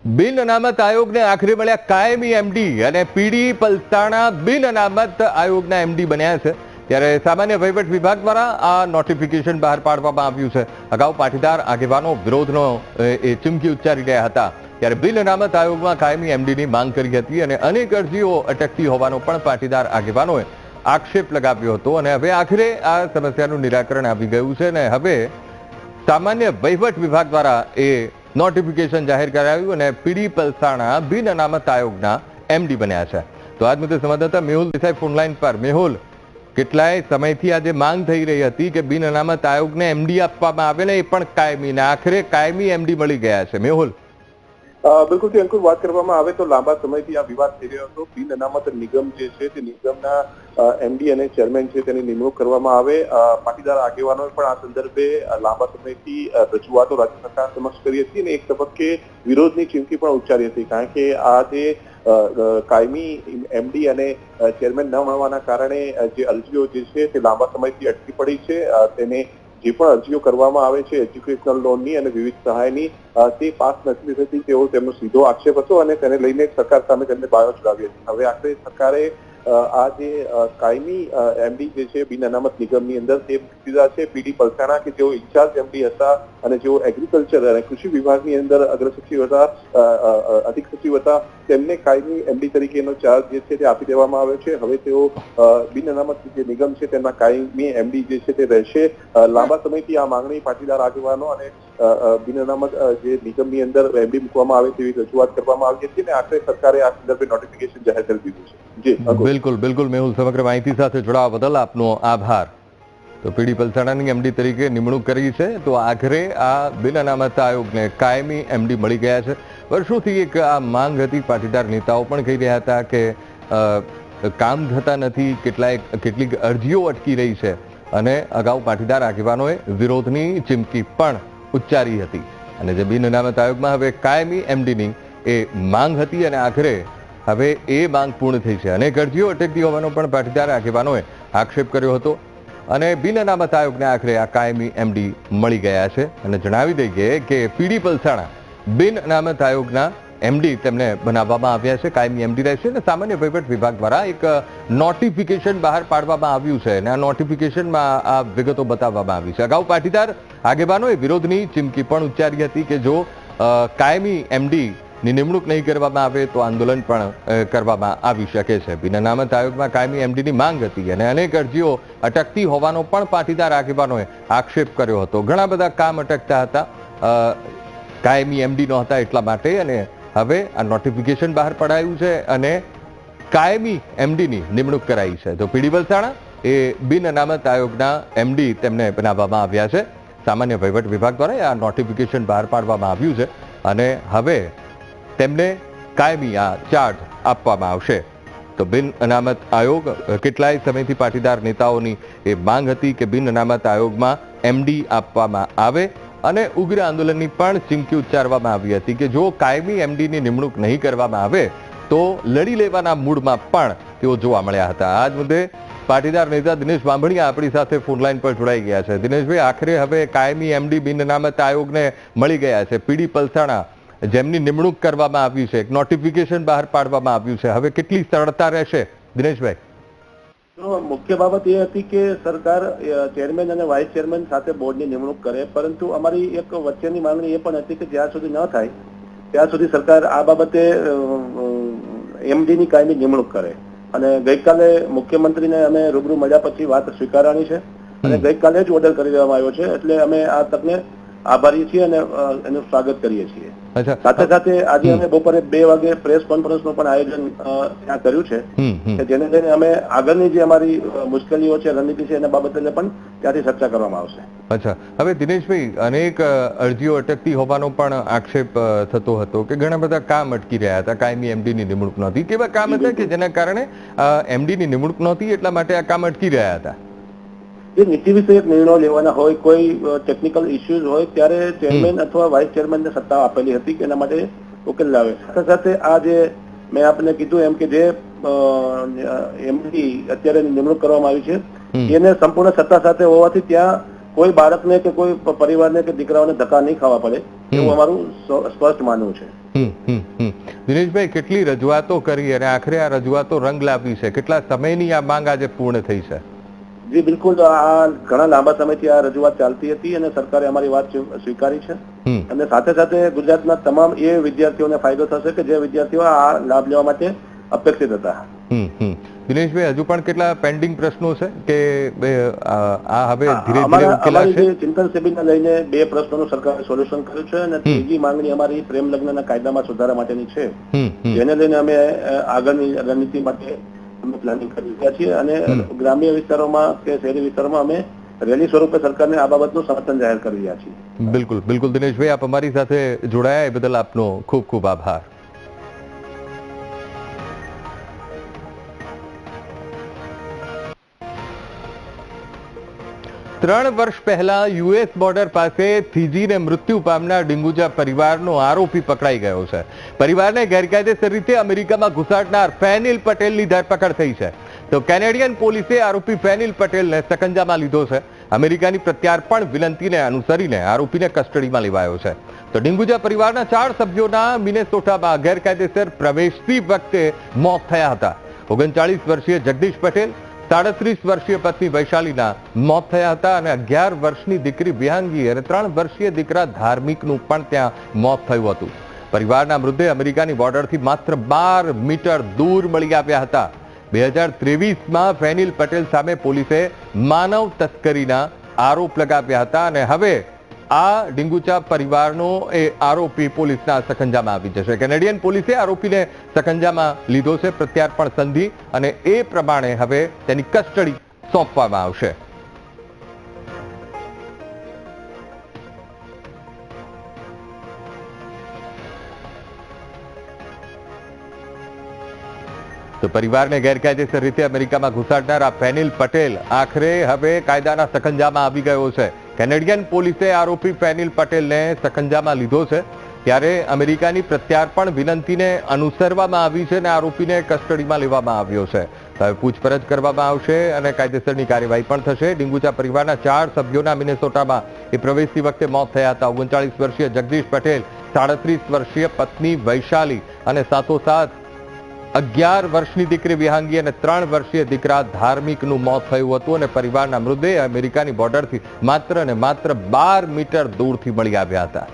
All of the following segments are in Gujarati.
બિન અનામત આયોગને આખરે મળ્યા કાયમી એમડી અને પીડી પલસાણા બિન અનામત આયોગના એમડી બન્યા છે। ત્યારે સામાન્ય વહીવટ વિભાગ દ્વારા આ નોટિફિકેશન બહાર પાડવામાં આવ્યું છે। અગાઉ પાટીદાર આગેવાનો વિરોધનો ચીમકી ઉચ્ચારી રહ્યા હતા। ત્યારે બિન અનામત આયોગમાં કાયમી એમડીની માંગ કરી હતી અને અનેક અરજીઓ અટકતી હોવાનો પણ પાટીદાર આગેવાનોએ આક્ષેપ લગાવ્યો હતો અને હવે આખરે આ સમસ્યાનું નિરાકરણ આવી ગયું છે અને હવે સામાન્ય વહીવટ વિભાગ દ્વારા એ નોટિફિકેશન જાહેર કરાયું અને પીડી પલસાણા બિન અનામત આયોગના એમડી બન્યા છે। તો આજ મુદ્દે સંવાદદાતા મેહુલ દેસાઈ ફોનલાઈન પર। મેહુલ, કેટલાય સમયથી આજે માંગ થઈ રહી હતી કે બિન અનામત આયોગને એમડી આપવામાં આવે ને એ પણ કાયમી, ને આખરે કાયમી એમડી મળી ગયા છે। મેહુલ, બિલકુલ થી અંકુર, વાત કરવામાં આવે તો લાંબા સમયથી આ વિવાદ થઈ રહ્યો હતો। બિન અનામત નિગમ જે છે તે નિગમના એમડી અને ચેરમેન છે તેની નિમણૂક કરવામાં આવે। પાટીદાર આગેવાનોએ પણ આ સંદર્ભે લાંબા સમયથી રજૂઆતો રાજ્ય સરકાર સમક્ષ કરી હતી અને એક તબક્કે વિરોધની ચીમકી પણ ઉચ્ચારી હતી, કારણ કે આ જે કાયમી એમડી અને ચેરમેન ન મળવાના કારણે જે અરજીઓ જે છે તે લાંબા સમયથી અટકી પડી છે। તેને જે પણ અરજીઓ કરવામાં આવે છે એજ્યુકેશનલ લોનની અને વિવિધ સહાયની, તે પાસ નથી થતી તેવો તેમનો સીધો આક્ષેપ હતો અને તેને લઈને સરકાર સામે તેમને બાયો ચડાવી હતી। હવે આખરે સરકારે આ જે કાયમી એમડી જે છે બિન અનામત નિગમની અંદર તે મૂકી દીધા છે। પીડી પલસાણા કે જેઓ ઇન્ચાર્જ એમડી હતા અને જેઓ એગ્રીકલ્ચર અને કૃષિ વિભાગની અંદર અગ્ર સચિવ હતા, અધિક સચિવ હતા, તેમને કાયમી એમડી તરીકેનો ચાર્જ જે છે તે આપી દેવામાં આવ્યો છે। હવે તેઓ બિન અનામત જે નિગમ છે તેના કાયમી એમડી જે છે તે રહેશે। લાંબા સમયથી આ માંગણી પાટીદાર આગેવાનો અને બિન અનામત જે નિગમની અંદર એમડી મૂકવામાં આવે તેવી રજૂઆત કરવામાં આવી હતી અને આખરે સરકારે આ સંદર્ભે નોટિફિકેશન જાહેર કરી દીધું છે। બિલકુલ બિલકુલ મેહુલ, સમગ્ર માહિતી સાથે જોડાવા બદલ આપનો આભાર। તો પીડી પલસાણાની એમડી તરીકે નિમણૂક કરી છે, તો આખરે આ બિન અનામત આયોગને કાયમી એમડી મળી ગયા છે। વર્ષોથી એક આ માંગ હતી, પાટીદાર નેતાઓ પણ કહી રહ્યા હતા કે કામ થતા નથી, કેટલીક અરજીઓ અટકી રહી છે અને અગાઉ પાટીદાર આગેવાનોએ વિરોધની ચીમકી પણ ઉચ્ચારી હતી અને જે બિન અનામત આયોગમાં હવે કાયમી એમડીની એ માંગ હતી અને આખરે હવે એ માંગ પૂર્ણ થઈ છે। અનેક અરજીઓ અટકતી હોવાનો પણ પાટીદાર આગેવાનોએ આક્ષેપ કર્યો હતો અને બિન અનામત આયોગને આખરે આ કાયમી એમડી મળી ગયા છે। અને જણાવી દઈએ કે પીડી પલસાણા બિન અનામત આયોગના એમડી તેમને બનાવવામાં આવ્યા છે, કાયમી એમડી રહેશે અને સામાન્ય વહીવટ વિભાગ દ્વારા એક નોટિફિકેશન બહાર પાડવામાં આવ્યું છે અને આ નોટિફિકેશનમાં આ વિગતો બતાવવામાં આવી છે। અગાઉ પાટીદાર આગેવાનોએ વિરોધની ચીમકી પણ ઉચ્ચારી હતી કે જો કાયમી એમડી ની નિમણૂક નહીં કરવામાં આવે તો આંદોલન પણ કરવામાં આવી શકે છે। બિન અનામત આયોગમાં કાયમી એમડીની માંગ હતી અને અનેક અરજીઓ અટકતી હોવાનો પણ પાટીદાર આગેવાનોએ આક્ષેપ કર્યો હતો। ઘણા બધા કામ અટકતા હતા, કાયમી એમડી નહોતા એટલા માટે, અને હવે આ નોટિફિકેશન બહાર પડાયું છે અને કાયમી એમડીની નિમણૂક કરાઈ છે। તો પીડી પલસાણા એ બિન અનામત આયોગના એમડી તેમને બનાવવામાં આવ્યા છે। સામાન્ય વહીવટ વિભાગ દ્વારા આ નોટિફિકેશન બહાર પાડવામાં આવ્યું છે અને હવે તેમને કાયમી આ ચાર્જ આપવામાં આવશે। તો બિન અનામત આયોગ, કેટલાય સમયથી પાટીદાર નેતાઓની એ માંગ હતી કે બિન અનામત આયોગમાં એમડી આપવામાં આવે અને ઉગ્ર આંદોલનની પણ ચીમકી ઉચ્ચારવામાં આવી હતી કે જો કાયમી એમડીની નિમણૂક નહીં કરવામાં આવે તો લડી લેવાના મૂડમાં પણ તેઓ જોવા મળ્યા હતા। આ જ મુદ્દે પાટીદાર નેતા દિનેશ બાંભણિયા આપણી સાથે ફોનલાઈન પર જોડાઈ ગયા છે। દિનેશભાઈ, આખરે હવે કાયમી એમડી બિન અનામત આયોગને મળી ગયા છે। પીડી પલસાણા જેમની નિમણૂક કરવામાં આવી છે, એક નોટિફિકેશન બહાર પાડવામાં આવ્યું છે, હવે કેટલી સરળતા રહેશે દિનેશભાઈ? મુખ્ય બાબત એ હતી કે સરકાર ચેરમેન અને વાઇસ ચેરમેન સાથે બોર્ડની નિમણૂક કરે, પરંતુ અમારી એક વચ્ચેની માંગણી એ પણ હતી કે જ્યાં સુધી ન થાય ત્યાં સુધી સરકાર આ બાબતે એમડીની કાયમી નિમણૂક કરે। અને ગઈકાલે મુખ્યમંત્રીને અમે રૂબરૂ મળ્યા પછી વાત સ્વીકારવાની છે અને ગઈકાલે જ ઓર્ડર કરી દેવામાં આવ્યો છે, એટલે અમે આ તકને આભારી છીએ અને એનું સ્વાગત કરીએ છીએ। સાથે સાથે આજે અમે બપોરે 2 વાગે પ્રેસ કોન્ફરન્સનું પણ આયોજન ત્યાં કર્યું છે કે જેને લઈને અમે આગળની જે અમારી મુશ્કેલીઓ છે, રણનીતિ છે, એના બાબતે પણ ત્યાંથી ચર્ચા કરવામાં આવશે। હવે દિનેશભાઈ, અનેક અરજીઓ અટકતી હોવાનો પણ આક્ષેપ થતો હતો કે ઘણા બધા કામ અટકી રહ્યા હતા, કાયમી એમડીની નિમણૂક નહોતી। કેવા કામ હતા કે જેના કારણે એમડીની નિમણૂક નહોતી એટલા માટે આ કામ અટકી રહ્યા હતા? જે નીતિ વિષયક નિર્ણયો લેવાના હોય, કોઈ ટેકનિકલ ઇસ્યુઝ હોય, ત્યારે ચેરમેન અથવા વાઇસ ચેરમેનને સત્તા આપેલી હતી કે એના માટે ઉકેલ લાવે। સાથે સાથે આ જે મેં આપને કીધું એમ કે જે એમડી અત્યારે નિમણૂક કરવામાં આવી છે એને સંપૂર્ણ સત્તા સાથે હોવાથી ત્યાં કોઈ બાળકને કે કોઈ પરિવારને કે દીકરાઓને ધક્કા નહીં ખાવા પડે એવું અમારું સ્પષ્ટ માનવું છે. દિનેશભાઈ, કેટલી રજૂઆતો કરી અને આખરે આ રજૂઆતો રંગ લાવી છે? કેટલા સમયની આ માંગ આજે પૂર્ણ થઈ છે? જી બિલકુલ, આ ઘણા લાંબા સમયથી આ રજૂઆત ચાલતી હતી અને સરકારે અમારી વાત સ્વીકારી છે. અને સાથે સાથે ગુજરાતના તમામ એ વિદ્યાર્થીઓને ફાયદો થશે કે જે વિદ્યાર્થીઓ આ લાભ લેવા માટે અપેક્ષિત હતા. દિનેશભાઈ, હજુ પણ કેટલા પેન્ડિંગ પ્રશ્નો છે કે આ હવે ધીરે ધીરે ઉકેલાશે? ચિંતન શિબિરને લઈને 2 પ્રશ્નોનું સરકારે સોલ્યુશન કર્યું છે અને ત્રીજી માંગણી અમારી પ્રેમ લગ્નના કાયદામાં સુધારા માટેની છે, જેને લઈને અમે આગળની રણનીતિ માટે અમે પ્લાનિંગ કરી રહ્યા છીએ અને ગ્રામ્ય વિસ્તારોમાં કે શહેરી વિસ્તારોમાં અમે રેલી સ્વરૂપે સરકારને આ બાબતનું સમર્થન જાહેર કરી રહ્યા છીએ. બિલકુલ બિલકુલ દિનેશભાઈ, આપ અમારી સાથે જોડાયા એ બદલ આપનો ખૂબ ખૂબ આભાર. ત્રણ વર્ષ પહેલા યુએસ બોર્ડર પાસે થીજીને મૃત્યુ પામનાર ડિંગુજા પરિવારનો આરોપી પકડાઈ ગયો છે. પરિવારને ગેરકાયદેસર રીતે અમેરિકામાં ઘુસાડનાર ફેનિલ પટેલની ધરપકડ થઈ છે. તો કેનેડિયન પોલીસે આરોપી ફેનિલ પટેલને સકંજામાં લીધો છે. અમેરિકાની પ્રત્યાર્પણ વિનંતીને અનુસરીને આરોપીને કસ્ટડીમાં લેવાયો છે. તો ડિંગુજા પરિવારના 4 સભ્યોના મિનેસોટામાં ગેરકાયદેસર પ્રવેશતી વખતે મોત થયા હતા. 39 વર્ષીય જગદીશ પટેલ, 37 વર્ષીય પત્ની વૈશાલીના મોત થયા હતા અને 11 વર્ષની દીકરી વિહાંગી અને 3 વર્ષીય દીકરા ધાર્મિકનું પણ ત્યાં મોત થયું હતું. પરિવારના મૃતદેહ અમેરિકાની બોર્ડરથી માત્ર 12 મીટર દૂર મળી આવ્યા હતા. 2023માં ફેનિલ પટેલ સામે પોલીસે માનવ તસ્કરીના આરોપ લગાવ્યા હતા અને હવે આ ડિંગુચા પરિવારનો એ આરોપી પોલીસના સકંજામાં આવી જશે. કેનેડિયન પોલીસે આરોપીને સકંજામાં લીધો છે પ્રત્યાર્પણ સંધિ અને એ પ્રમાણે હવે તેની કસ્ટડી સોંપવામાં આવશે. તો પરિવારને ગેરકાયદેસર રીતે અમેરિકામાં ઘુસાડનાર આ ફેનિલ પટેલ આખરે હવે કાયદાના સકંજામાં આવી ગયો છે. કેનેડિયન પોલીસે આરોપી ફેનિલ પટેલને સકંજામાં લીધો છે, ત્યારે અમેરિકાની પ્રત્યાર્પણ વિનંતીને અનુસરવામાં આવી છે અને આરોપીને કસ્ટડીમાં લેવામાં આવ્યો છે. હવે પૂછપરછ કરવામાં આવશે અને કાયદેસરની કાર્યવાહી પણ થશે. ડિંગુચા પરિવારના 4 સભ્યોના મિનેસોટામાં એ પ્રવેશતી વખતે મોત થયા હતા. 39 વર્ષીય જગદીશ પટેલ, 37 વર્ષીય પત્ની વૈશાલી અને સાથોસાથ 11 વર્ષની દીકરી વિહાંગી અને 3 વર્ષીય દીકરા ધાર્મિકનું મોત થયું હતું અને પરિવારના મૃતદેહ અમેરિકાની બોર્ડરથી માત્ર ને માત્ર 12 મીટર દૂરથી મળી આવ્યા હતા.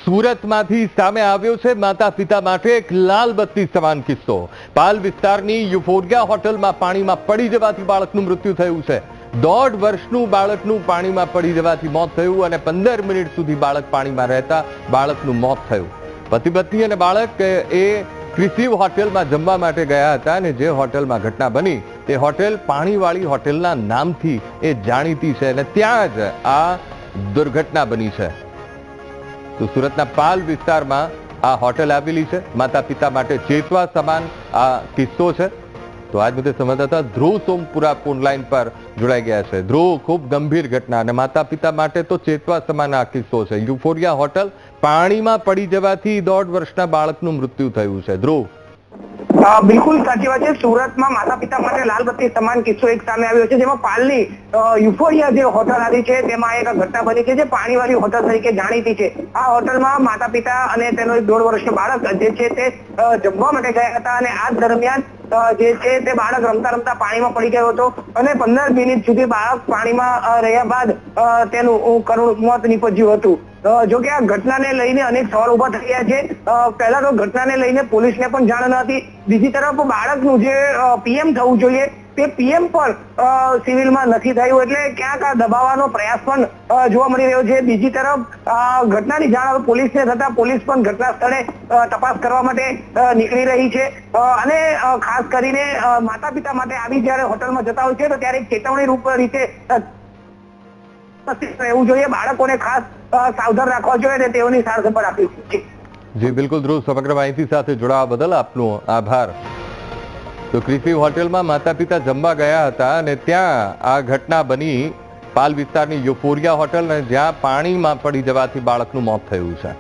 સુરતમાંથી સામે આવ્યો છે માતા પિતા માટે એક લાલ બત્તી સમાન કિસ્સો. પાલ વિસ્તારની યુફોરિયા હોટલમાં પાણીમાં પડી જવાથી બાળકનું મૃત્યુ થયું છે. 1.5 વર્ષનું બાળકનું પાણીમાં પડી જવાથી મોત થયું અને 15 મિનિટ સુધી બાળક પાણીમાં રહેતા બાળકનું મોત થયું. પતિ પત્ની અને બાળક એ ક્રિસીવ હોટેલમાં જમવા માટે ગયા હતા અને જે હોટેલમાં ઘટના બની તે હોટેલ પાણીવાળી હોટેલના નામથી એ જાણીતી છે અને ત્યાં જ આ દુર્ઘટના બની છે. તો સુરતના પાલ વિસ્તારમાં આ હોટેલ આવેલી છે. માતા પિતા માટે ચેતવા સમાન આ કિસ્સો છે. તો આજ મુદ્દે સંવાદદાતા ધ્રુવ સોમપુરા ફોન લાઈન પર જોડાઈ ગયા છે. ધ્રુવ, ખૂબ ગંભીર ઘટના અને માતા પિતા માટે તો ચેતવા સમાન આ કિસ્સો છે. યુફોરિયા હોટલ પાણીમાં પડી જવાથી 1.5 વર્ષના બાળકનું મૃત્યુ થયું છે. ધ્રુવ, બિલકુલ સાચી વાત છે. સુરતમાં માતા પિતા માટે લાલબત્તી સમાન કિસ્સો એક સામે આવ્યો છે, જેમાં પાલની યુફોરિયા જે હોટલ આવી છે તેમાં એક ઘટના બની છે જે પાણીવાળી હોટલ તરીકે જાણીતી છે. આ હોટલમાં માતા પિતા અને તેનો 1.5 વર્ષનો બાળક જે છે તે જમવા માટે ગયા હતા અને આ દરમિયાન જે છે તે બાળક રમતા રમતા પાણીમાં પડી ગયો હતો અને 15 મિનિટ સુધી બાળક પાણીમાં રહ્યા બાદ તેનું કરુણ મોત નીપજ્યું હતું. જો કે આ ઘટનાને લઈને અનેક સવાલ ઉભા થયા છે. પહેલા તો ઘટનાને લઈને પોલીસને પણ જાણ ન હતી. બીજી તરફ બાળકનું જે પીએમ થવું જોઈએ તે પીએમ પણ સિવિલમાં નથી થયું, એટલે ક્યાંક આ દબાવવાનો પ્રયાસ પણ જોવા મળી રહ્યો છે. બીજી તરફ ઘટનાની જાણ પોલીસને થતા પોલીસ પણ ઘટના સ્થળે તપાસ કરવા માટે નીકળી રહી છે અને ખાસ કરીને માતા પિતા માટે આવી જયારે હોટલમાં જતા હોય છે તો ત્યારે ચેતવણી રૂપ રીતે રહેવું જોઈએ. બાળકોને ખાસ સાવધાન રાખવા જોઈએ અને તેઓની સારસંભાળ આપવી જોઈએ. જી બિલકુલ ધ્રુવ, સમગ્ર માહિતી સાથે જોડાવા બદલ આપનો આભાર. તો ક્રિસીવ હોટેલમાં માતા પિતા જમવા ગયા હતા અને ત્યાં આ ઘટના બની પાલ વિસ્તારની યુફોરિયા હોટલ, જ્યાં પાણીમાં પડી જવાથી બાળકનું મોત થયું છે.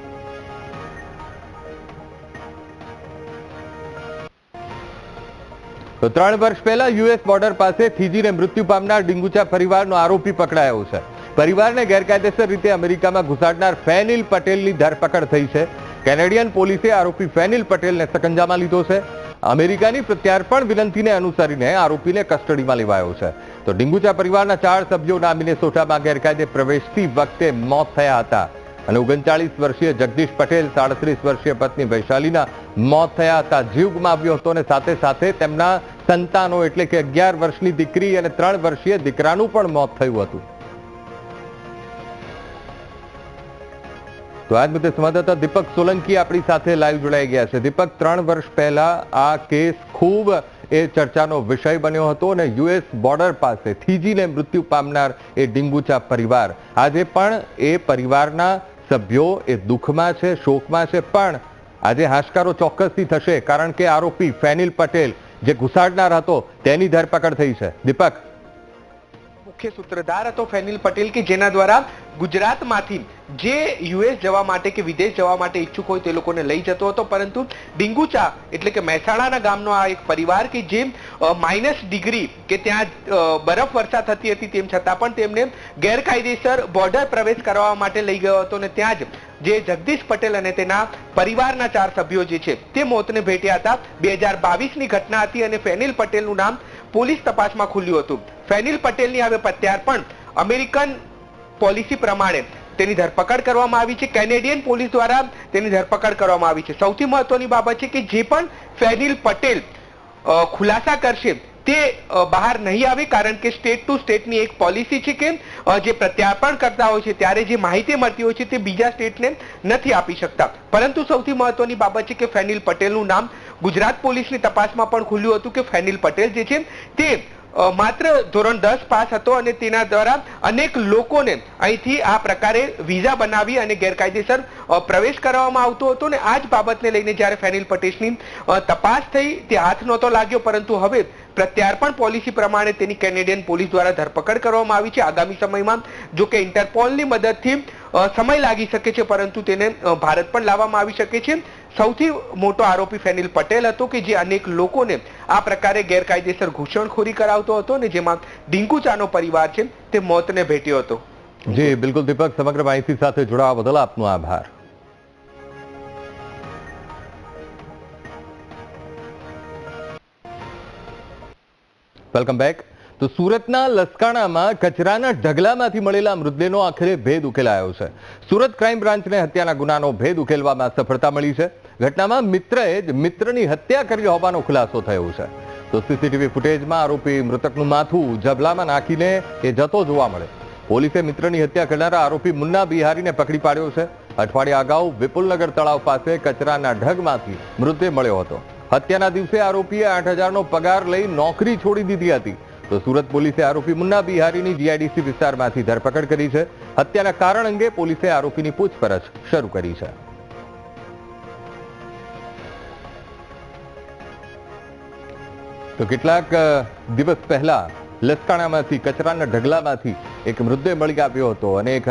તો 3 વર્ષ પહેલા યુએસ બોર્ડર પાસે થીજીને મૃત્યુ પામનાર ડીંગુચા પરિવારનો આરોપી પકડાયો છે. પરિવારને ગેરકાયદેસર રીતે અમેરિકામાં ઘુસાડનાર ફેનિલ પટેલની ધરપકડ થઈ છે. કેનેડિયન પોલીસે આરોપી ફેનિલ પટેલને સકંજામાં લીધો છે. અમેરિકાની પ્રત્યાર્પણ વિનંતીને અનુસરીને આરોપીને કસ્ટડીમાં લેવાયો છે. તો ડીંગુચા પરિવારના 4 સભ્યોના મિનેસોટામાં ગેરકાયદે પ્રવેશતી વખતે મોત થયા હતા અને 39 વર્ષીય જગદીશ પટેલ 37 વર્ષીય પત્ની વૈશાલીના મોત થયા હતા. જીવ ગુમાવ્યો હતો અને સાથે સાથે તેમના સંતાનો એટલે કે 11 વર્ષની દીકરી અને 3 વર્ષીય દીકરાનું પણ મોત થયું હતું. તો આજ મુદ્દે સંવાદદાતા દીપક સોલંકી આપણી સાથે લાઈવ જોડાઈ ગયા છે. દીપક, 3 વર્ષ પહેલા આ કેસ ખૂબ ચર્ચાનો વિષય બન્યો હતો અને યુએસ બોર્ડર પાસે થીજીને મૃત્યુ પામનાર એ ડીંગુચા પરિવાર, આજે પણ એ પરિવારના સભ્યો એ દુઃખમાં છે, શોકમાં છે, પણ આજે હાશકારો ચોક્કસથી થશે કારણ કે આરોપી ફેનિલ પટેલ જે ઘુસાડનાર હતો તેની ધરપકડ થઈ છે. દીપક, મુખ્ય સૂત્રધાર હતો ફેનિલ પટેલ કે જેના દ્વારા ગુજરાતમાંથી જે યુએસ જવા માટે કે વિદેશ જવા માટે ઈચ્છુક હોય તે લોકોને લઈ જતો હતો, પરંતુ ડીંગુચા એટલે કે મહેસાણાના ગામનો આ એક પરિવાર કે જે -ડિગ્રી કે ત્યાં બરફ વર્ષા થતી હતી તેમ છતાં પણ તેમને ગેરકાયદેસર બોર્ડર પ્રવેશ કરવા માટે લઈ ગયો હતો અને ત્યાં જ જે જગદીશ પટેલ અને તેના પરિવારના 4 સભ્યો જે છે તે મોતને ભેટ્યા હતા. 2022ની ઘટના હતી અને ફેનિલ પટેલનું નામ પોલીસ તપાસમાં ખુલ્યું હતું. ફેનિલ પટેલની હવે પ્રત્યાર્પણ અમેરિકન પોલિસી પ્રમાણે તેની ધરપકડ કરવામાં આવી છે. કેનેડિયન પોલીસ દ્વારા તેની ધરપકડ કરવામાં આવી છે. સૌથી મહત્વની બાબત છે કે જે પણ ફેનિલ પટેલ ખુલાસા કરશે તે બહાર નહીં આવે કારણ કે સ્ટેટ ટુ સ્ટેટની એક પોલિસી છે કે જે પ્રત્યાર્પણ કરતા હોય છે ત્યારે જે માહિતી મળતી હોય છે તે બીજા સ્ટેટને નથી આપી શકતા. પરંતુ સૌથી મહત્વની બાબત છે કે ફેનિલ પટેલનું નામ ગુજરાત પોલીસની તપાસમાં પણ ખુલ્યું હતું કે ફેનિલ પટેલ જે છે તે માત્ર ધોરણ 10 પાસ હતો અને તેના દ્વારા અનેક લોકોને અહીંથી આ પ્રકારે વિઝા બનાવી અને ગેરકાયદેસર પ્રવેશ કરવામાં આવતો હતો અને આ જ બાબતને લઈને જ્યારે ફેનિલ પટેલની તપાસ થઈ તે હાથ નહોતો લાગ્યો, પરંતુ હવે પ્રત્યાર્પણ પોલિસી પ્રમાણે તેની કેનેડિયન પોલીસ દ્વારા ધરપકડ કરવામાં આવી છે. આગામી સમયમાં જો કે ઇન્ટરપોલની મદદથી સમય લાગી શકે છે પરંતુ તેને ભારત પણ લાવવામાં આવી શકે છે. સૌથી મોટો આરોપી ફેનિલ પટેલ હતો કે જે અનેક લોકોને આ પ્રકારે ગેરકાયદેસર ઘૂસણખોરી કરાવતો હતો અને જેમાં ડીંગુચાનો પરિવાર છે તે મોતને ભેટ્યો હતો. જી બિલકુલ દીપક, સમગ્ર માહિતી સાથે જોડાવા બદલ આપનો આભાર. Welcome back. તો સુરતના લસકાણામાં કચરાના ઢગલામાંથી મળેલા મૃતદેહનો આખરે ભેદ ઉકેલાયો છે. સુરત ક્રાઇમ બ્રાન્ચને હત્યાના ગુનાનો ભેદ ઉકેલવામાં સફળતા મળી છે. ઘટનામાં મિત્રએ જ મિત્રની હત્યા કરી હોવાનો ખુલાસો થયો છે. તો સીસીટીવી ફૂટેજમાં આરોપી મૃતકનું માથું જબલામાં નાખીને એ જતો જોવા મળે. પોલીસે મિત્રની હત્યા કરનારા આરોપી મુન્ના બિહારીને પકડી પાડ્યો છે. અઠવાડિયા અગાઉ વિપુલનગર તળાવ પાસે કચરાના ઢગમાંથી મૃતદેહ મળ્યો હતો. હત્યાના દિવસે આરોપીએ 8,000નો પગાર લઈ નોકરી છોડી દીધી હતી. તો સુરત પોલીસે આરોપી મુન્ના બિહારીની જીઆઈડીસી વિસ્તારમાંથી ધરપકડ કરી છે. હત્યાના કારણ અંગે પોલીસે આરોપીની પૂછપરછ શરૂ કરી છે. તો કેટલાક દિવસ પહેલા લસકાણામાંથી કચરાના ઢગલામાંથી એક મૃતદેહ મળી આવ્યો હતો અને એક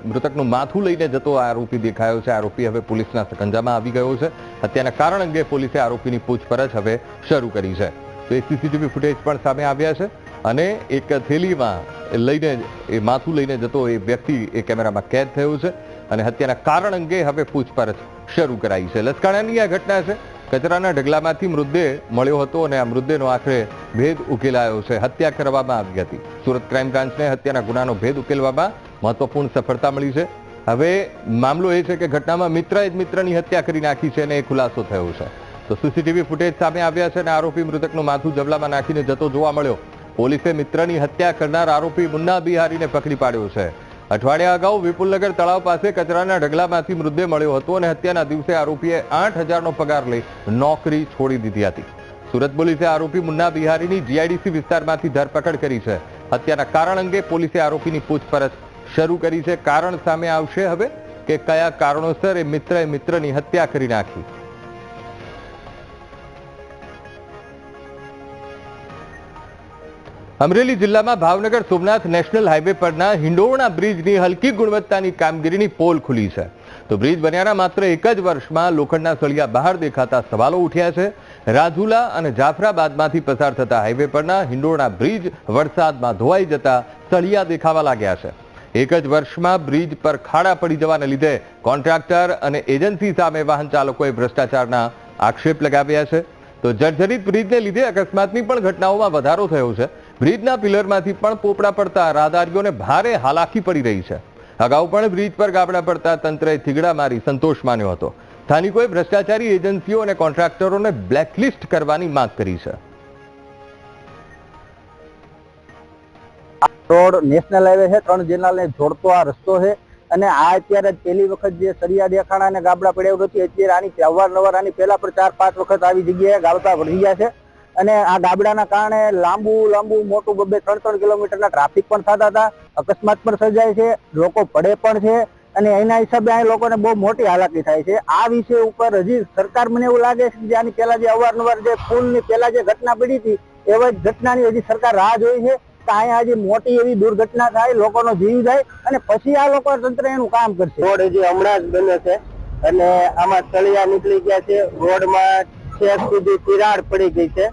મૃતકનું માથું લઈને જતો આરોપી દેખાયો છે. આરોપી હવે પોલીસના સકંજામાં આવી ગયો છે. હત્યાના કારણ અંગે પોલીસે આરોપીની પૂછપરછ હવે શરૂ કરી છે. તો એ સીસીટીવી ફૂટેજ પણ સામે આવ્યા છે અને એક થેલીમાં લઈને એ માથું લઈને જતો એ વ્યક્તિ એ કેમેરામાં કેદ થયો છે અને હત્યાના કારણ અંગે હવે પૂછપરછ શરૂ કરાઈ છે. લસકાણાની આ ઘટના છે. કચરાના ઢગલામાંથી મૃતદેહ મળ્યો હતો અને આ મૃતદેહનો આખરે ભેદ ઉકેલાયો છે. હત્યા કરવામાં આવી હતી. સુરત ક્રાઇમ બ્રાન્ચને હત્યાના ગુનાનો ભેદ ઉકેલવામાં મહત્વપૂર્ણ સફળતા મળી છે. હવે મામલો એ છે કે ઘટનામાં મિત્રએ જ મિત્રની હત્યા કરી નાખી છે અને એ ખુલાસો થયો છે. તો સીસીટીવી ફૂટેજ સામે આવ્યા છે અને આરોપી મૃતકનું માથું જબલામાં નાખીને જતો જોવા મળ્યો. પોલીસે મિત્રની હત્યા કરનાર આરોપી મુન્ના બિહારીને પકડી પાડ્યો છે. અઠવાડિયા અગાઉ વિપુલનગર તળાવ પાસે કચરાના ઢગલામાંથી મૃતદેહ મળ્યો હતો અને હત્યાના દિવસે આરોપીએ 8,000નો પગાર લઈ નોકરી છોડી દીધી હતી. સુરત પોલીસે આરોપી મુન્ના બિહારીની જીઆઈડીસી વિસ્તારમાંથી ધરપકડ કરી છે. હત્યાના કારણ અંગે પોલીસે આરોપીની પૂછપરછ શરૂ કરી છે. કારણ સામે આવશે હવે કે કયા કારણોસર એ મિત્રએ મિત્રની હત્યા કરી નાખી. અમરેલી જિલ્લામાં ભાવનગર સોમનાથ નેશનલ હાઈવે પરના હિંડોરણા બ્રિજની હલકી ગુણવત્તાની કામગીરીની પોલ ખુલી છે. તો બ્રિજ બન્યાના માત્ર એક જ વર્ષમાં લોખંડના સળિયા બહાર દેખાતા સવાલો ઉઠ્યા છે. રાજુલા અને જાફરાબાદમાંથી પસાર થતા હાઈવે પરના હિંડોરણા બ્રિજ વરસાદમાં ધોવાઈ જતા સળિયા દેખાવા લાગ્યા છે. એક જ વર્ષમાં બ્રિજ પર ખાડા પડી જવાને લીધે કોન્ટ્રાક્ટર અને એજન્સી સામે વાહન ચાલકોએ ભ્રષ્ટાચારના આક્ષેપ લગાવ્યા છે. તો જર્જરિત બ્રિજને લીધે અકસ્માતની પણ ઘટનાઓમાં વધારો થયો છે. બ્રિજના પિલરમાંથી પણ પોપડા પડતા રાહદારીઓને ભારે હાલાકી પડી રહી છે. અગાઉ પણ બ્રિજ પર ગાબડા પડતા તંત્રએ થીગડા મારી સંતોષ માન્યો હતો. સ્થાનિકોએ ભ્રષ્ટાચારી એજન્સીઓ અને કોન્ટ્રાક્ટરોને બ્લેકલિસ્ટ કરવાની માંગ કરી છે. રોડ નેશનલ હાઈવે છે, 3 જિલ્લાને જોડતો આ રસ્તો છે અને આ અત્યારે પહેલી વખત જે સળિયા દેખાણા અને ગાબડા પડ્યા નથી. અત્યારે આની અવારનવાર આની પહેલા પણ 4-5 વખત આવી જગ્યાએ ગાબડા વળી ગયા છે અને આ ગાબડાના કારણે લાંબુ મોટું 2-3 કિલોમીટરના ટ્રાફિક પણ થતા હતા, અકસ્માત પણ સર્જાય છે, લોકો પડે પણ છે અને એના હિસાબે આ લોકોને બહુ મોટી હાલાકી થાય છે. આ વિષય ઉપર હજી સરકાર, મને એવું લાગે છે કે આની પહેલા જે અવારનવાર જે પુલની પહેલા જે ઘટના બની હતી એવા જ ઘટનાની હજી સરકાર રાહ જોઈ છે કે અહીંયા હજી મોટી એવી દુર્ઘટના થાય, લોકોનો જીવ જાય અને પછી આ લોકો તંત્ર એનું કામ કરશે. રોડ હજી હમણાં જ બને છે અને આમાં સળિયા નીકળી ગયા છે, રોડમાં છેક સુધી તિરાડ પડી ગઈ છે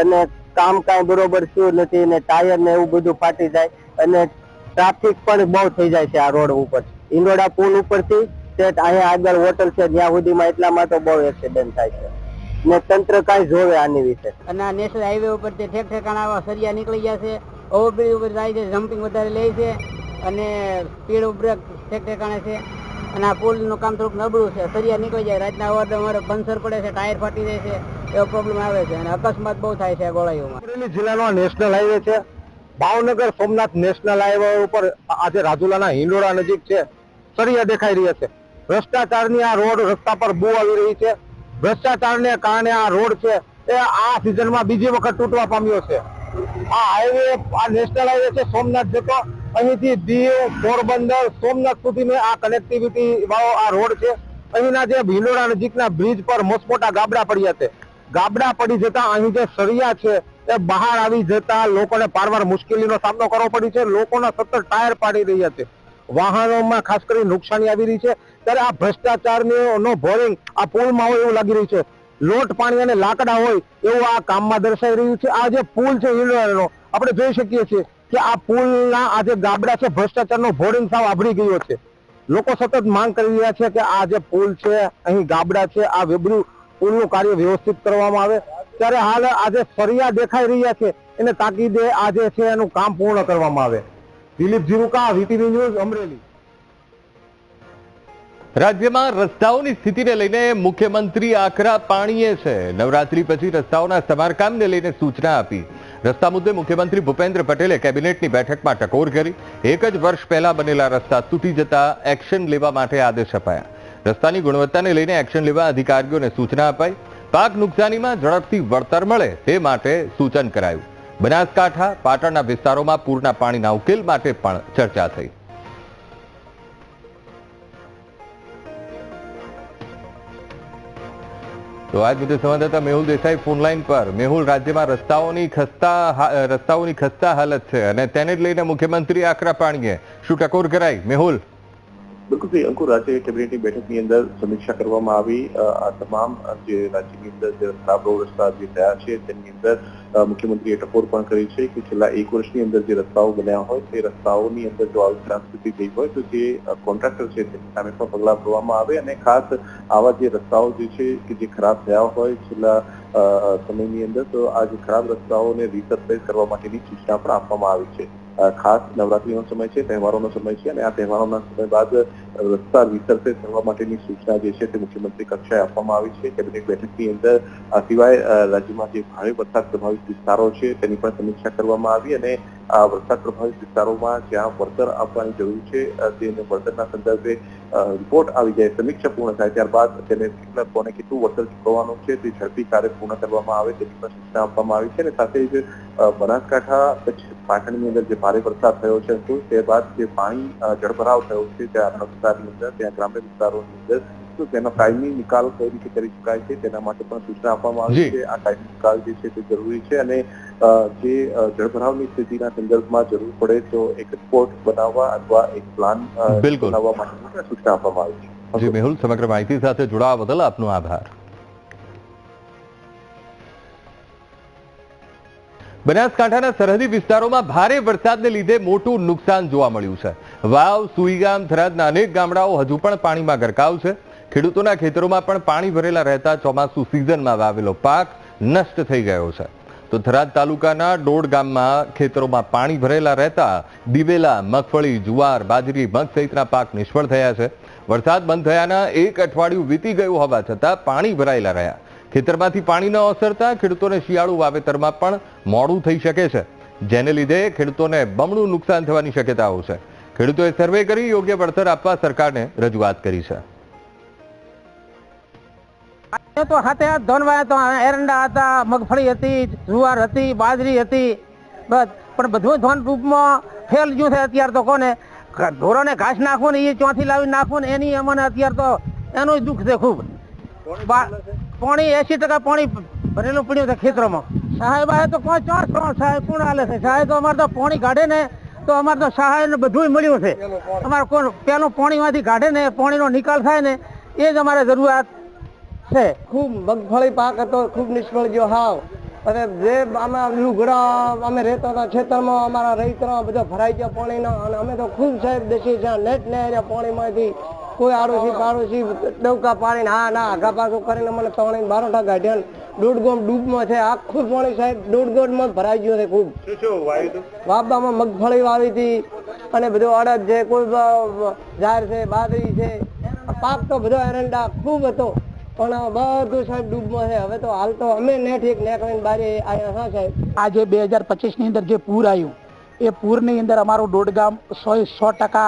અને કામ કાંઈ બરોબર થયું નથી ને ટાયર ને એવું બધું ફાટી જાય અને ટ્રાફિક પણ બહુ થઈ જાય છે આ રોડ ઉપર. હિંડોળા પુલ ઉપરથી અહીંયા આગળ હોટલ છે ત્યાં સુધીમાં એટલામાં તો બહુ એક્સિડન્ટ થાય છે ને તંત્ર કાંઈ જોવે આની વિશે. અને આ નેશનલ હાઈવે ઉપર ઠેક ઠેકાણા આવા સળિયા નીકળી ગયા છે, ઓવરબ્રિજ ઉપર જાય છે, જમ્પિંગ વધારે લે છે અને સ્પીડ બ્રેક ઠેક ઠેકાણે છે અને આ પુલનું કામ થોડુંક નબળું છે. સળિયા નીકળી જાય, રાતના અવારનવાર પંચર પડે છે, ટાયર ફાટી જાય છે, એવો પ્રોબ્લેમ આવે છે અને અકસ્માત બહુ થાય છે આ ગોળાઈઓમાં. અમરેલી જિલ્લાનો નેશનલ હાઈવે છે, ભાવનગર સોમનાથ નેશનલ હાઈવે ઉપર આજે રાજુલાના હિંડોળા નજીક છે, સળિયા દેખાઈ રહ્યા છે. ભ્રષ્ટાચારની આ રોડ રસ્તા પર બહુ આવી રહી છે. ભ્રષ્ટાચારને કારણે આ રોડ છે એ આ સિઝનમાં બીજી વખત તૂટવા પામ્યો છે. આ હાઈવે, આ નેશનલ હાઈવે છે સોમનાથ જતો, અહીંથી દીવ, પોરબંદર, સોમનાથ સુધીનો આ કનેક્ટિવિટી વાળો આ રોડ છે. અહીંના જે ભીલોડા નજીકના બ્રિજ પર મોટા ગાબડા પડ્યા છે. ગાબડા પડી જતા અહીં જે સળિયા છે એ બહાર આવી જતા લોકોને પારવાર મુશ્કેલીનો સામનો કરવો પડી છે. લોકોના સતત ટાયર પાડી રહ્યા છે, વાહનોમાં ખાસ કરીને નુકસાની આવી રહી છે. ત્યારે આ ભ્રષ્ટાચારનો ભોરિંગ આ પુલમાં હોય એવું લાગી રહ્યું છે. લોટ પાણી અને લાકડા હોય એવું આ કામમાં દર્શાવી રહ્યું છે. આ જે પુલ છે હિંડોળાનો, આપણે જોઈ શકીએ છીએ કે આ પુલના આ જે ગાબડા છે, ભ્રષ્ટાચારનો ભોરિંગ સાવ આભરી ગયો છે. લોકો સતત માંગ કરી રહ્યા છે કે આ જે પુલ છે, અહીં ગાબડા છે, આ પુલનું કાર્ય વ્યવસ્થિત કરવામાં આવે. ત્યારે હાલ આજે સળિયા દેખાઈ રહ્યા છે એને તાકીદે આજે છે એનું કામ પૂર્ણ કરવામાં આવે. Dilip Jiruka, VTV news, Amreli. રાજ્યમાં રસ્તાઓની સ્થિતિને લઈને મુખ્યમંત્રી આકરા પાણીએ છે. નવરાત્રી પછી રસ્તાઓના સમારકામને લઈને સૂચના આપી. રસ્તા મુદ્દે મુખ્યમંત્રી ભૂપેન્દ્ર પટેલે કેબિનેટની બેઠકમાં ટકોર કરી. એક જ વર્ષ પહેલા બનેલા રસ્તા તૂટી જતા એક્શન લેવા માટે આદેશ અપાયા. રસ્તાની ગુણવત્તાને લઈને એક્શન લેવા અધિકારીઓને સૂચના અપાઈ. પાક નુકસાનીમાં ઝડપથી વળતર મળે તે માટે સૂચન કરાયું. બનાસકાંઠા, પાટણના વિસ્તારોમાં પૂરના પાણીના ઉકેલ માટે પણ ચર્ચા થઈ. તો આજ મુદ્દે સંવાદદાતા મેહુલ દેસાઈ ફોનલાઈન પર. મેહુલ, રાજ્યમાં રસ્તાઓની ખસ્તા હાલત છે અને તેને જ લઈને મુખ્યમંત્રી આકરા પાણીએ શું ટકોર કરાઈ? મેહુલ. બિલકુલ અંકુર, રાજ્ય કેબિનેટની બેઠકની અંદર સમીક્ષા કરવામાં આવી. આ તમામ જે રાજ્યની અંદર જે ખરાબ રોડ રસ્તા જે થયા છે તેની અંદર મુખ્યમંત્રીએ ટકોર પણ કરી છે કે છેલ્લા એક વર્ષની અંદર જે રસ્તાઓ બન્યા હોય તે રસ્તાઓની અંદર જો આવી સ્થિતિ થઈ હોય તો જે કોન્ટ્રાક્ટર છે તેની સામે પણ પગલાં ભરવામાં આવે અને ખાસ આવા જે રસ્તાઓ જે છે કે જે ખરાબ થયા હોય છેલ્લા સમયની અંદર તો આ જે ખરાબ રસ્તાઓને રિસર્ફેસ કરવા માટેની સૂચના પણ આપવામાં આવી છે. ખાસ નવરાત્રીનો સમય છે, તહેવારોનો સમય છે અને આ તહેવારોના સમય બાદ રસ્તા રિસર્ફેસ કરવા માટેની સૂચના જે છે તે મુખ્યમંત્રી કક્ષાએ આપવામાં આવી છે. કેબિનેટ બેઠકની અંદર આ સિવાય રાજ્યમાં જે ભારે વરસાદ પ્રભાવિત વિસ્તારો છે તેની પણ સમીક્ષા કરવામાં આવી અને આ વરસાદ પ્રભાવિત વિસ્તારોમાં જ્યાં વળતર આપવાની જરૂર છે તેને વળતરના સંદર્ભે રિપોર્ટ આવી જાય, સમીક્ષા પૂર્ણ થાય ત્યારબાદ તેને કોને કેટલું વળતર ચૂકવવાનું છે તે ઝડપી કાર્ય પૂર્ણ કરવામાં આવે તેની પણ સૂચના આપવામાં આવી છે. અને સાથે જ બનાસકાંઠા, કચ્છ, પાટણની અંદર જે ભારે વરસાદ થયો છે તે બાદ જે પાણી જળભરાવ થયો છે ત્યાં વિસ્તારની અંદર, ત્યાં ગ્રામ્ય વિસ્તારોની અંદર તો તેનો કાયમી નિકાલ કઈ રીતે કરી શકાય છે તેના માટે પણ સૂચના આપવામાં આવી છે. આ કાયમી નિકાલ જે છે તે જરૂરી છે અને જે જળભરાવની સ્થિતિના સંદર્ભમાં જરૂર પડે તો એક રિપોર્ટ બનાવવા અથવા એક પ્લાન બનાવવા માટે સૂચના આપવામાં આવી છે. જી મેહુલ, સમગ્ર માહિતી સાથે જોડાવા બદલ આપનો આભાર. બનાસકાંઠાના સરહદી વિસ્તારોમાં ભારે વરસાદને લીધે મોટું નુકસાન જોવા મળ્યું છે. વાવ, સુઈગામ, થરાદના અનેક ગામડાઓ હજુ પણ પાણીમાં ગરકાવ છે. ખેડૂતોના ખેતરોમાં પણ પાણી ભરેલા રહેતા ચોમાસુ સિઝનમાં વાવેલો પાક નષ્ટ થઈ ગયો છે. તો થરાદ તાલુકાના ડોડ ગામમાં ખેતરોમાં પાણી ભરેલા રહેતા દિવેલા, મગફળી, જુવાર, બાજરી, મગ સહિતના પાક નિષ્ફળ થયા છે. વરસાદ બંધ થયાના એક અઠવાડિયું વીતી ગયું હોવા છતાં પાણી ભરાયેલા રહ્યા. ખેતરમાંથી પાણી ન ઓસરતા ખેડૂતોને શિયાળુ વાવેતરમાં પણ મોડું થઈ શકે છે, જેને લીધે ખેડૂતોને બમણું નુકસાન થવાની શક્યતાઓ છે. ખેડૂતોએ સર્વે કરી યોગ્ય વળતર આપવા સરકારને રજૂઆત કરી છે. તો હાથે હાથ ધોનવાયા તો એરંડા હતા, મગફળી હતી, જુવાર હતી, બાજરી હતી, બસ પણ બધું ધોન રૂપમાં ફેલ ગયું છે. અત્યારે તો કોને ઢોરોને ઘાસ નાખવું ને એ ચોથી લાવી નાખવું ને એની અમને અત્યારે તો એનું દુઃખ છે ખૂબ. પાણી 80% પાણી ભરેલું પડ્યું છે ખેતરોમાં. સાહેબ આવે તો કોઈ સાહેબ કોણ હાલે છે? સાહેબ તો અમારે તો પાણી કાઢે ને તો અમારે તો સહાય ને બધું મળ્યું છે. અમારે કોણ પેલું પાણીમાંથી કાઢે ને પાણીનો નિકાલ થાય ને એ જ અમારે જરૂરિયાત છે. ખૂબ મગફળી પાક હતો, ખૂબ નિષ્ફળ ગયો હાવ. અને જે અમે લુગડા અમે રહેતા હતા ખેતરમાં અમારા રહીતરો બધો ભરાઈ ગયો પાણીનો. અને અમે તો ખૂબ સાહેબ દેશી છે નેટ ને પાણીમાંથી કોઈ આડોશી પાડોશી ડવકા પાડીને હા ના આગા પાછું કરીને મને ત્રણે બારોટા ગાઢ્યા. દોઢગોમ ડૂબમાં છે આખું પાણી સાહેબ દોઢગોડમાં ભરાઈ ગયું છે ખૂબ. વાવવામાં મગફળી વાવી હતી અને બધું અડદ છે, કોઈ ઝાર છે, બાજરી છે, પાક તો બધો એરંડા ખૂબ હતો પણ બધું સાહેબ ડૂબમાં છે. હવે તો હાલ તો અમે નેટ એક નેકળીને બારે આવ્યા હા સાહેબ. આજે 2025 ની અંદર જે પૂર આવ્યું એ પૂરની અંદર અમારું ડોડ ગામ 100%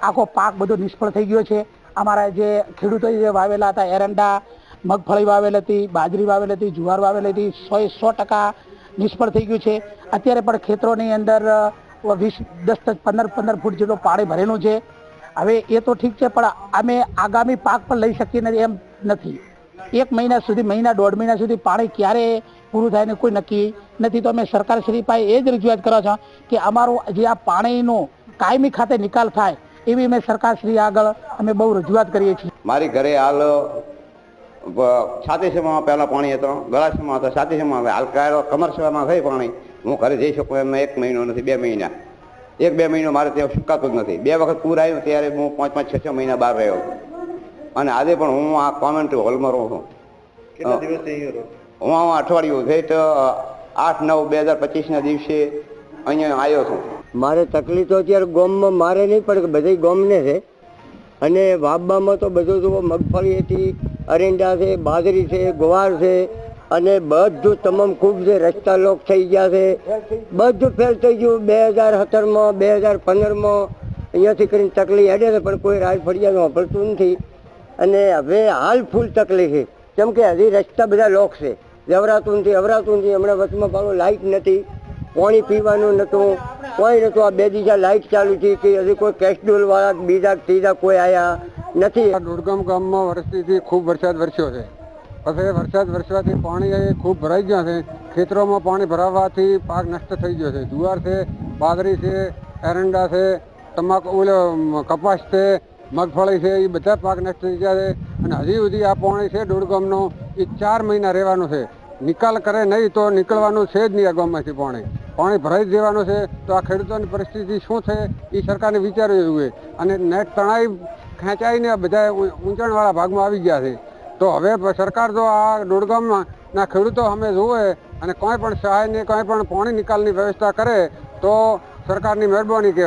આખો પાક બધો નિષ્ફળ થઈ ગયો છે. અમારા જે ખેડૂતોએ જે વાવેલા હતા એરંડા, મગફળી વાવેલી હતી, બાજરી વાવેલી હતી, જુવાર વાવેલી હતી, 100% નિષ્ફળ થઈ ગયું છે. અત્યારે પણ ખેતરોની અંદર 10-15 ફૂટ જેટલું પાણી ભરેલું છે. હવે એ તો ઠીક છે પણ અમે આગામી પાક પણ લઈ શકીએ નથી એમ નથી. 1 મહિના સુધી, દોઢ મહિના સુધી પાણી ક્યારે પૂરું થાય ને કોઈ નક્કી નથી. તો અમે સરકાર શ્રી પાસે એ જ રજૂઆત કરો છો કે અમારું જે આ પાણીનો કાયમી ખાતે નિકાલ થાય એવી અમે સરકાર શ્રી આગળ અમે બહુ રજૂઆત કરીએ છીએ. મારી ઘરે હાલ છાતીસમાં પહેલા પાણી હતો, ગળાસમાં હતો, છાતીસમાં હવે હાલ કમરસમાં થઈ પાણી. હું ઘરે જઈ શકું એમ 1 મહિનો નથી, 2 મહિના. 1-2 મહિનો મારે ત્યાં સુકાતું જ નથી. 2 વખત પૂર આવ્યું ત્યારે હું 5-5, 6 મહિના બહાર રહ્યો અને આજે પણ હું આ કોમેન્ટ્રી હોલમાં રહું છું. કેટલા દિવસથી હું અઠવાડિયું થઈ તો 8-9-2025 ના દિવસે અહીંયા આવ્યો છું. મારે તકલીફ તો અત્યારે ગામમાં મારે નહીં પણ બધી ગામને છે. અને વાવવામાં તો બધું જુઓ મગફળી હતી, અરેંડા છે, બાજરી છે, ગવાર છે અને બધું તમામ ખૂબ છે. રસ્તા લોક થઈ ગયા છે, બધું ફેલ થઈ ગયું. 2017માં 2015માં અહીંયાથી કરીને તકલીફ હેડે છે પણ કોઈ રાજ ફરિયાદ વાપરતું નથી. અને હવે હાલ ફૂલ તકલીફ છે કેમ કે હજી રસ્તા બધા લોક છે, જવરાતું નથી. હમણાં વચમાં પાછું લાઇટ નથી, પાણી પીવાનું નહોતું, કોઈ નહોતું. આ 2 દિવસ લાઇટ ચાલુ છે કે હજી કોઈ કેશડોલ વાળા બીજા ત્રીજા કોઈ આવ્યા નથી. દોડગામ ગામમાં વર્ષથી ખૂબ વરસાદ વરસ્યો છે. પછી વરસાદ વરસવાથી પાણી ખૂબ ભરાઈ ગયા છે. ખેતરોમાં પાણી ભરાવાથી પાક નષ્ટ થઈ ગયો છે. જુવાર છે, બાજરી છે, એરંડા છે, તમાકુ, કપાસ છે, મગફળી છે, એ બધા પાક નષ્ટ થઈ ગયા છે. અને હજી સુધી આ પાણી છે દોડગામનો એ 4 મહિના રહેવાનું છે. નિકાલ કરે નહીં તો નીકળવાનું છે જ નહીં. આ ગામમાંથી પાણી ભરાઈ જ દેવાનું છે. તો આ ખેડૂતોની પરિસ્થિતિ શું છે એ સરકારને વિચારવું જોઈએ. અને નેટ તણાઈ ખેંચાઈને બધા ઊંચાણવાળા ભાગમાં આવી ગયા છે. તો હવે સરકાર જો આ દોડગામના ખેડૂતો અમે જોવે અને કોઈ પણ સહાયની, કોઈ પણ પાણી નિકાલની વ્યવસ્થા કરે તો સરકારની મહેરબાની કહેવાય.